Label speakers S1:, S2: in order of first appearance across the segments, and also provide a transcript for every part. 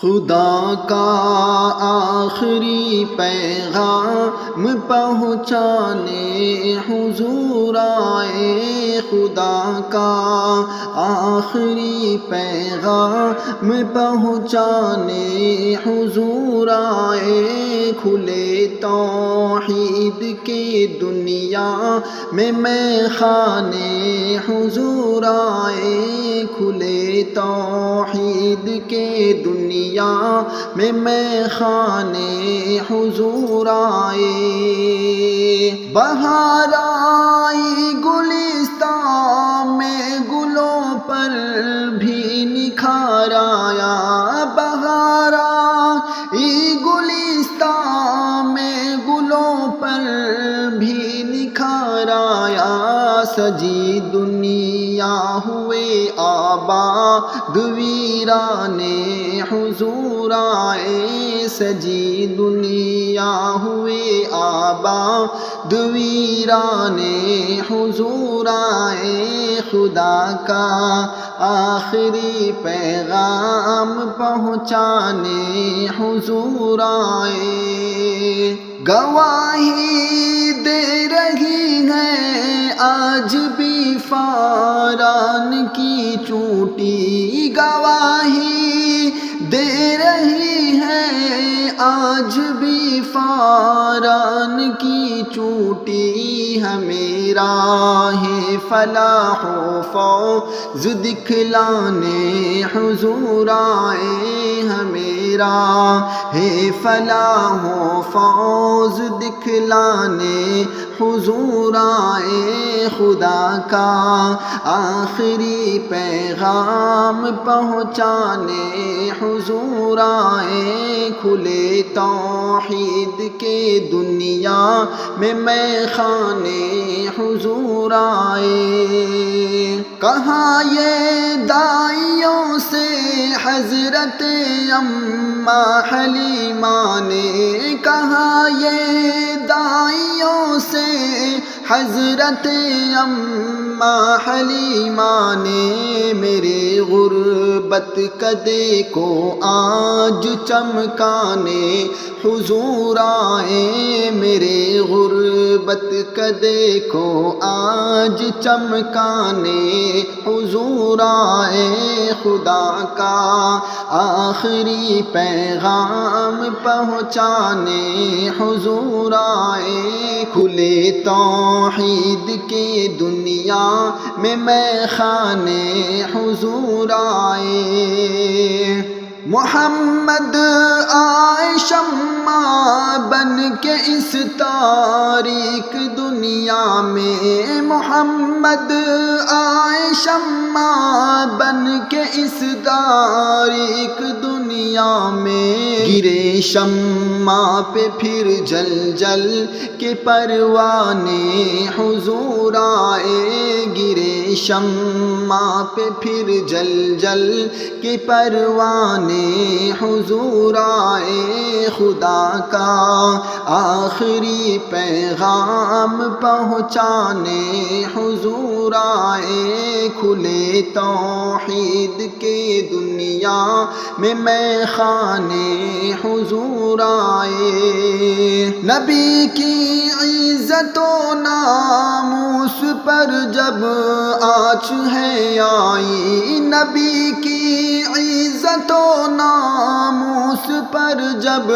S1: خدا کا آخری پیغام پہنچانے حضور آئے، خدا کا آخری پیغام پہنچانے حضور آئے، کھلے توحید کے دنیا میں خانے حضور آئے، کھلے توحید کے دنیا میں خانے حضور آئے، بہار آئی گلستان میں گلوں پر بھی نکھار آیا، بہار آئی گلستان میں گلوں پر بھی نکھار آیا، سجی دنیا ہوئے آباد ویرانے حضور آئے، سجی دنیا ہوئے آباد ویرانے حضور آئے، خدا کا آخری پیغام پہنچانے حضور آئے، گواہی دے رہی ہے آج بھی فاران کی چوٹی، گواہی دے رہی ہے آج بھی فاران کی چوٹی، ہمیں راہ فلاح و فوز دکھلانے حضور آئے، ہمیں راہ فلاح و فوز دکھلانے حضور آئے، خدا کا آخری پیغام پہنچانے حضور آئے، کھلے توحید کے دنیا میں خانے حضور آئے، کہاں یہ داعیوں سے حضرت اماں حلیمہ نے، کہاں یہ داعیوں سے حضرت اماں حلیمہ نے، میرے غربت کدے کو آج چمکانے حضور آئے، میرے غربت کدے کو آج چمکانے حضور آئے، خدا کا آخری پیغام پہنچانے حضور آئے، کھلے توحید کے دنیا میں خانے حضور آئے، محمد آئے شمع بن کے اس تاریک دنیا میں، محمد آئے شمع بن کے اس تاریک دنیا میں، گرے شمع پہ پھر جل جل کے پروانے حضور آئے، گرے شمع پہ پھر جل جل کے پروانے حضور آئے، خدا کا آخری پیغام پہنچانے حضور آئے، کھلے توحید کے دنیا میں خانے حضور آئے، نبی کی عزت و ناموس پر جب آنچ ہے آئی، نبی کی عزت و ناموس پر جب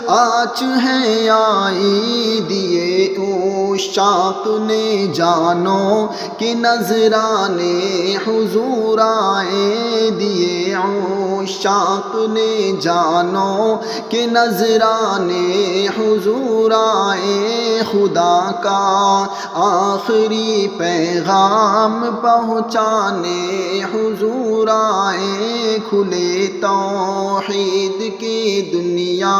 S1: آنچ ہے آئی، دیے عشاق نے جانو کہ نذرانے حضور آئے، دیے عشاق نے جانو کہ نذرانے حضور آئے، خدا کا آخری پیغام پہنچانے حضور آئے، کھلے توحید کی دنیا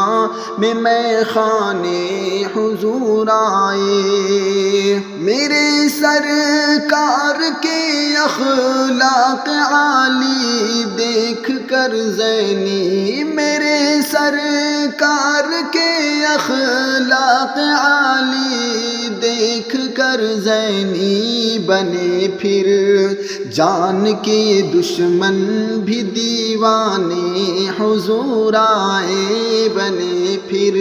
S1: میں خانے حضور آئے، میرے سرکار کے اخلاق عالی دیکھ کر زینی، میرے سر سرکار کے اخلاق عالی دیکھ کر زینی بنے، پھر جان کے دشمن بھی دیوانے حضور آئے بنے، پھر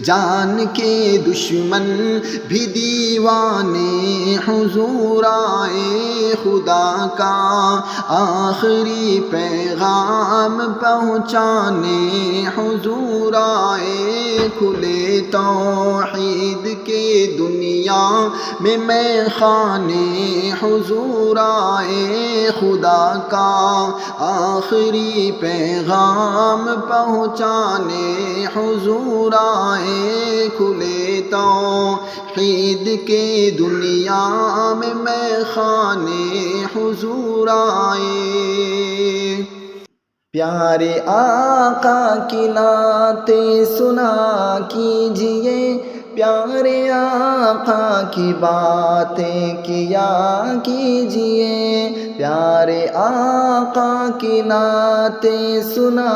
S1: جان کے دشمن بھی دیوانے حضور آئے۔ خدا کا آخری پیغام پہنچانے حضور آئے، کھلے توحید کے دنیا میں خانے حضور آئے۔ خدا کا آخری پیغام پہنچانے حضور آئے، کھلے توحید کے دنیا میں خانے حضور آئے۔ پیارے آقا کی نعتیں سنا کیجئے، پیارے آقا کی باتیں کیا کیجئے، پیارے آقا کی نعتیں سنا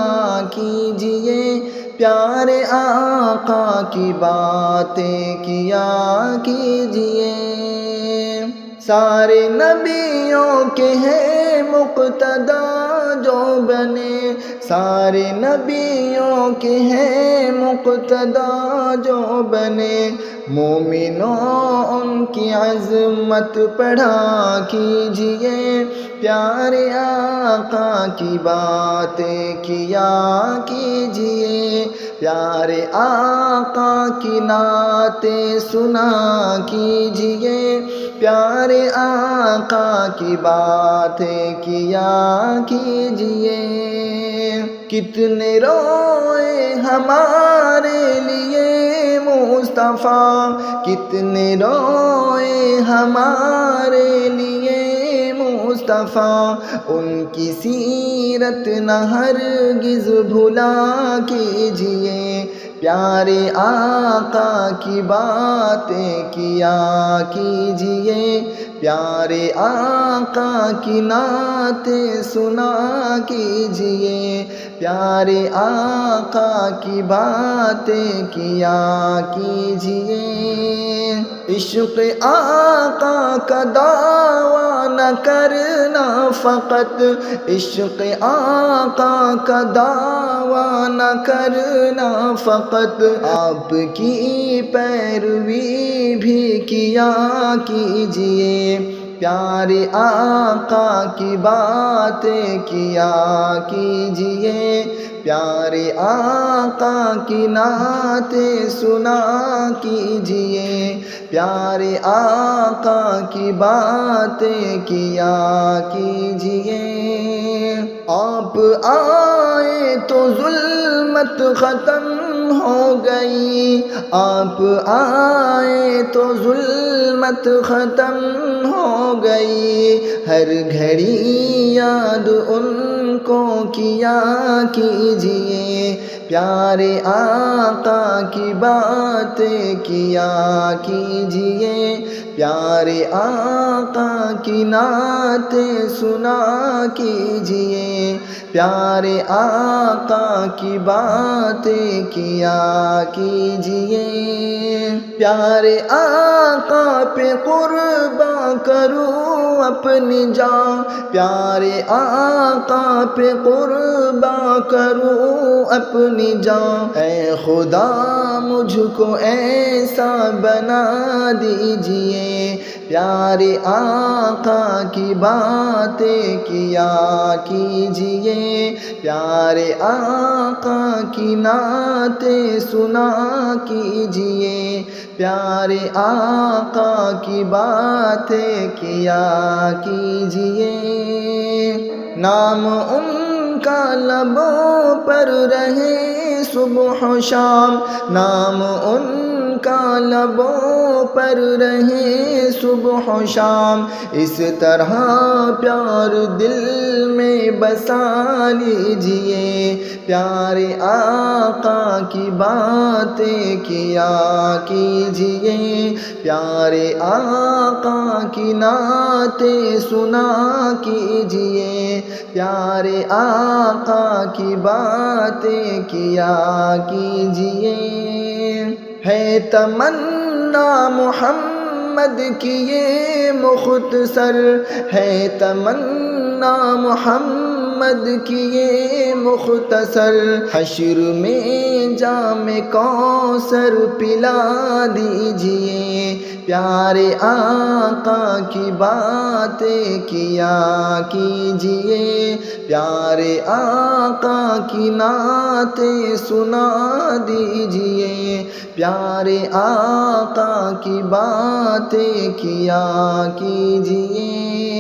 S1: کیجئے، پیارے آقا کی باتیں کیا کیجئے۔ سارے نبیوں کے ہیں مقتدی جو بنے، سارے نبیوں کے ہیں مقتدی جو بنے، مومنوں ان کی عظمت پڑھا کیجئے، پیارے آقا کی باتیں کیا کیجئے، پیارے آقا کی نعتیں سنا کیجئے، پیارے آقا کی باتیں کیا کیجئے۔ کتنے روئے ہمارے لیے مصطفیٰ، کتنے روئے ہمارے لیے مصطفیٰ، ان کی سیرت نہ ہرگز بھلا کیجئے، پیارے آقا کی باتیں کیا کیجئے، پیارے آقا کی نعتیں سنا کیجئے، پیارے آقا کی باتیں کیا کیجئے۔ عشق آقا کا دعویٰ نہ کرنا فقط، عشق آقا کا دعویٰ نہ کرنا فقط، آپ کی پیروی بھی کیا کیجئے، پیارے آقا کی باتیں کیا کیجئے، پیارے آقا کی نعتیں سنا کیجئے، پیارے آقا کی باتیں کیا کیجئے۔ آپ آئے تو ظلمت ختم ہو گئی، آپ آئے تو ظلمت ختم ہو گئی، ہر گھڑی یاد ان کو کیا کیجئے، پیارے آقا کی باتیں کیا کیجئے، پیارے آقا کی نعتیں سنا کیجئے، پیارے آقا کی باتیں کیا کیجئے۔ پیارے آقا پہ قربان کروں اپنی جان، پیارے آقا پہ قربان کروں اپنی جان، اے خدا مجھ کو ایسا بنا دیجئے، پیارے آقا کی باتیں کیا کیجئے، پیارے آقا کی نعتیں سنا کیجئے، پیارے آقا کی باتیں کیا کیجئے۔ نام ان کا لبوں پر رہے صبح و شام، نام ان کا لبوں پر رہے صبح و شام، اس طرح پیار دل میں بسا لیجئے، پیارے آقا کی باتیں کیا کیجئے، پیارے آقا کی نعتیں سنا کیجئے، پیارے آقا کی باتیں کیا کیجئے۔ ہے تمنا محمد کی یہ مختصر، ہے تمنا محمد کی یہ مختصر، حشر میں جام کوثر پلا دیجئے، پیارے آقا کی باتیں کیا کیجئے، پیارے آقا کی نعتیں سنا دیجئے، پیارے آقا کی باتیں کیا کیجئے۔